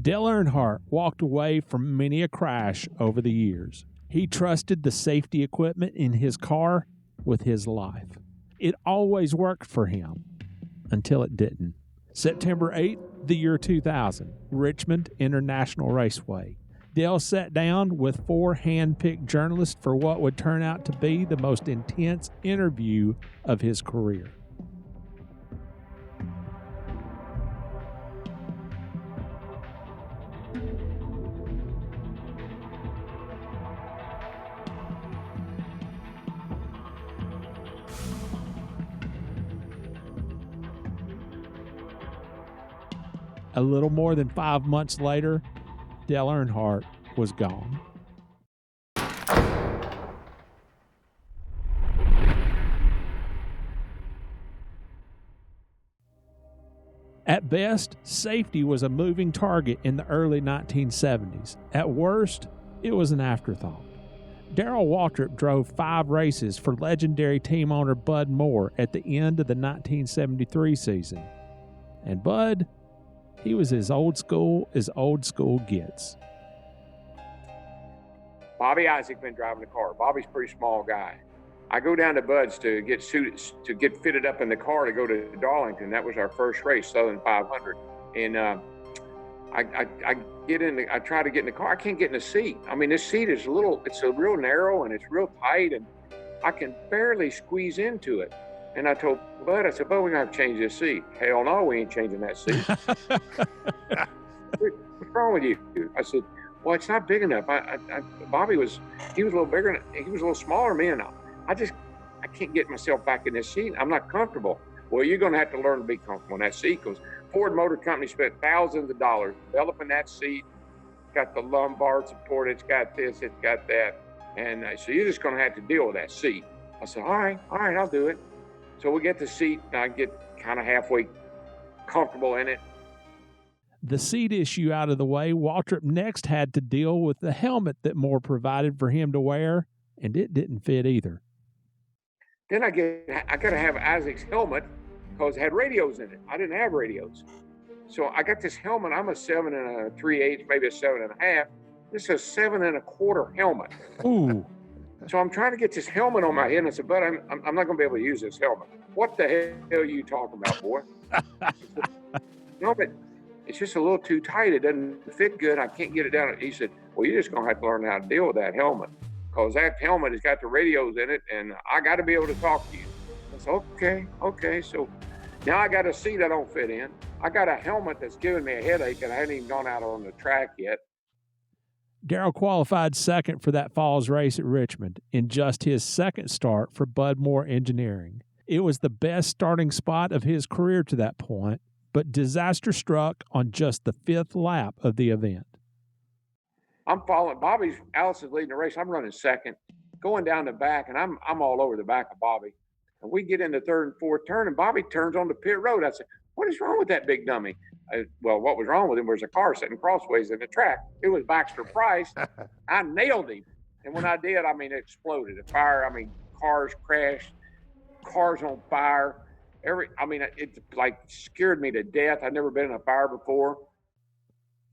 Dale Earnhardt walked away from many a crash over the years. He trusted the safety equipment in his car with his life. It always worked for him until it didn't. September 8th, the year 2000, Richmond International Raceway. Dale sat down with 4 hand-picked journalists for what would turn out to be the most intense interview of his career. A little more than 5 months later, Dale Earnhardt was gone. At best, safety was a moving target in the early 1970s. At worst, it was an afterthought. Darrell Waltrip drove 5 races for legendary team owner Bud Moore at the end of the 1973 season. And Bud, he was as old school gets. Bobby Isaac been driving the car. Bobby's a pretty small guy. I go down to Bud's to get fitted up in the car to go to Darlington. That was our first race, Southern 500. And I get in. I try to get in the car. I can't get in the seat. I mean, this seat is it's a real narrow and it's real tight, and I can barely squeeze into it. And I told Bud, I said, Bud, we're going to have to change this seat. Hell no, we ain't changing that seat. What's wrong with you? I said, well, it's not big enough. Bobby he was a little bigger, he was a little smaller than me, and I can't get myself back in this seat. I'm not comfortable. Well, you're going to have to learn to be comfortable in that seat, because Ford Motor Company spent thousands of dollars developing that seat. It's got the lumbar support, it's got this, it's got that. And so you're just going to have to deal with that seat. I said, all right, I'll do it. So we get the seat, and I get kind of halfway comfortable in it. The seat issue out of the way, Waltrip next had to deal with the helmet that Moore provided for him to wear, and it didn't fit either. Then I got to have Isaac's helmet because it had radios in it. I didn't have radios. So I got this helmet. I'm a 7 3/8, maybe a 7 1/2. This is a 7 1/4 helmet. Ooh. So I'm trying to get this helmet on my head, and I said, but I'm not going to be able to use this helmet. What the hell are you talking about, boy? Helmet, it's just a little too tight. It doesn't fit good. I can't get it down. He said, well, you're just going to have to learn how to deal with that helmet, because that helmet has got the radios in it, and I got to be able to talk to you. I said, okay. So now I got a seat I don't fit in. I got a helmet that's giving me a headache, and I hadn't even gone out on the track yet. Darrell qualified second for that fall's race at Richmond in just his second start for Bud Moore Engineering. It was the best starting spot of his career to that point, but disaster struck on just the 5th lap of the event. I'm following. Allison's leading the race. I'm running second, going down the back, and I'm all over the back of Bobby. And we get in the 3rd and 4th turn, and Bobby turns on the pit road. I said, what is wrong with that big dummy? Well, what was wrong with him was a car sitting crossways in the track. It was Baxter Price. I nailed him. And when I did, it exploded. The fire, cars crashed, cars on fire. It like scared me to death. I'd never been in a fire before.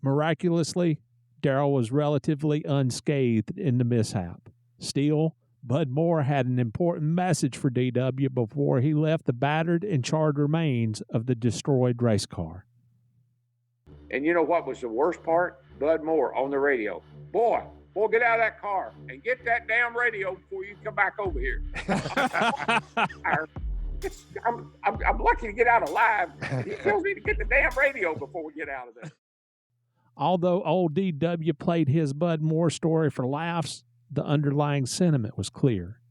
Miraculously, Darrell was relatively unscathed in the mishap. Still, Bud Moore had an important message for DW before he left the battered and charred remains of the destroyed race car. And you know what was the worst part? Bud Moore on the radio. Boy, get out of that car and get that damn radio before you come back over here. I'm lucky to get out alive. He tells me to get the damn radio before we get out of there. Although old DW played his Bud Moore story for laughs, the underlying sentiment was clear.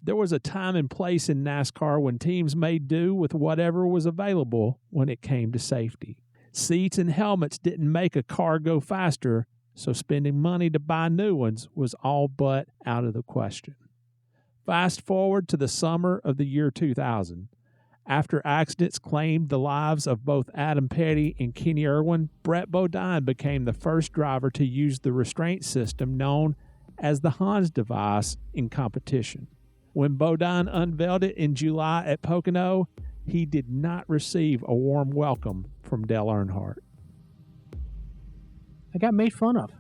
There was a time and place in NASCAR when teams made do with whatever was available when it came to safety. Seats and helmets didn't make a car go faster, so spending money to buy new ones was all but out of the question. Fast forward to the summer of the year 2000. After accidents claimed the lives of both Adam Petty and Kenny Irwin, Brett Bodine became the first driver to use the restraint system known as the Hans device in competition. When Bodine unveiled it in July at Pocono, he did not receive a warm welcome from Dale Earnhardt. I got made fun of.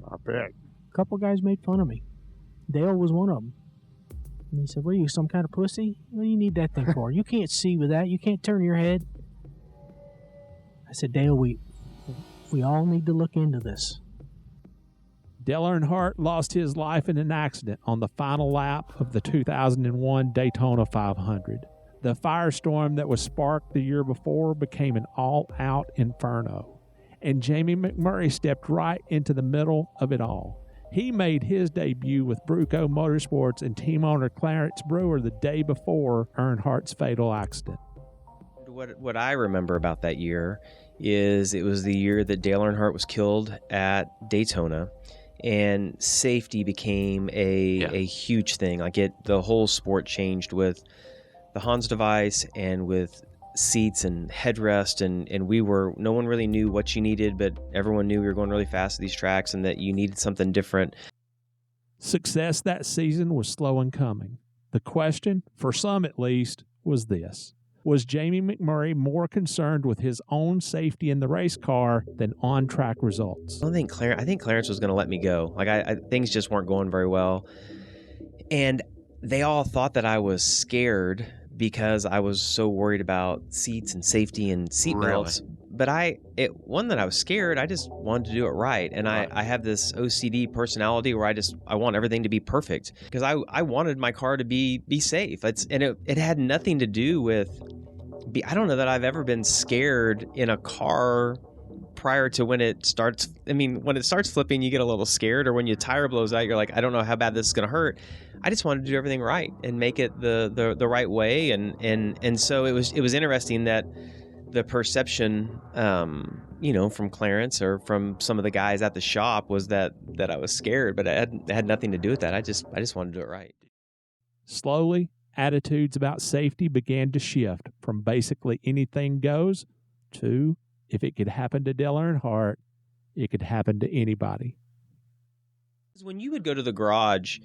I bet. A couple guys made fun of me. Dale was one of them. And he said, "What are you, some kind of pussy? What do you need that thing for? You can't see with that. You can't turn your head." I said, "Dale, we all need to look into this." Dale Earnhardt lost his life in an accident on the final lap of the 2001 Daytona 500. The firestorm that was sparked the year before became an all-out inferno, and Jamie McMurray stepped right into the middle of it all. He made his debut with Bruco Motorsports and team owner Clarence Brewer the day before Earnhardt's fatal accident. What I remember about that year is it was the year that Dale Earnhardt was killed at Daytona, and safety became a huge thing. Like the whole sport changed with the Hans device and with seats and headrest, and no one really knew what you needed, but everyone knew we were going really fast at these tracks and that you needed something different. Success that season was slow in coming. The question, for some at least, was this: was Jamie McMurray more concerned with his own safety in the race car than on-track results? I think Clarence was going to let me go. Like things just weren't going very well, and they all thought that I was scared because I was so worried about seats and safety and seat belts. Really? But one that I was scared, I just wanted to do it right. And I have this OCD personality where I want everything to be perfect because I wanted my car to be safe. It had nothing to do with, I don't know that I've ever been scared in a car prior to when it starts. I mean, when it starts flipping, you get a little scared, or when your tire blows out, you're like, I don't know how bad this is going to hurt. I just wanted to do everything right and make it the right way. And so it was interesting that the perception, from Clarence or from some of the guys at the shop was that I was scared, but it had nothing to do with that. I just wanted to do it right. Slowly, attitudes about safety began to shift from basically anything goes to, if it could happen to Dale Earnhardt, it could happen to anybody. When you would go to the garage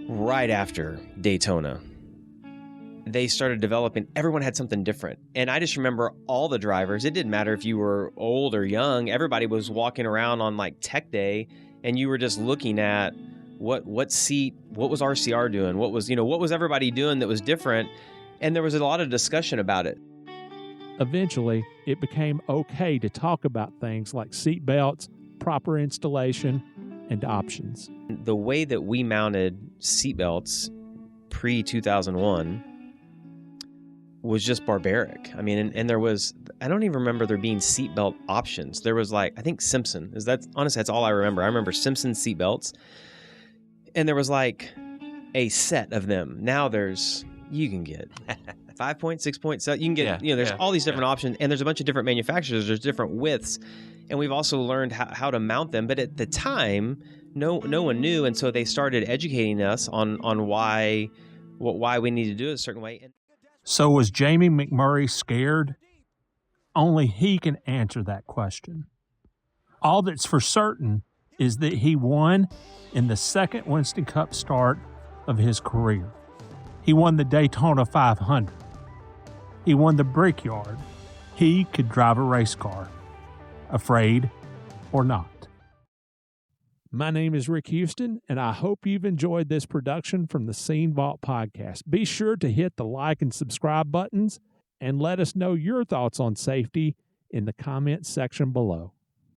right after Daytona, they started developing, everyone had something different. And I just remember all the drivers, it didn't matter if you were old or young, everybody was walking around on like tech day, and you were just looking at what seat, what was RCR doing, what was everybody doing that was different, and there was a lot of discussion about it. Eventually, it became okay to talk about things like seat belts, proper installation, and options. The way that we mounted seat belts pre-2001 was just barbaric. I mean, and there was, I don't even remember there being seatbelt options. There was I think Simpson, honestly, that's all I remember. I remember Simpson seatbelts, and there was a set of them. Now you can get 5-point, 6-point, so you can get, there's all these different options, and there's a bunch of different manufacturers, there's different widths, and we've also learned how to mount them. But at the time, no one knew, and so they started educating us on why we need to do it a certain way. So was Jamie McMurray scared? Only he can answer that question. All that's for certain is that he won in the second Winston Cup start of his career. He won the Daytona 500. He won the Brickyard. He could drive a race car, afraid or not. My name is Rick Houston, and I hope you've enjoyed this production from the Scene Vault Podcast. Be sure to hit the like and subscribe buttons, and let us know your thoughts on safety in the comments section below.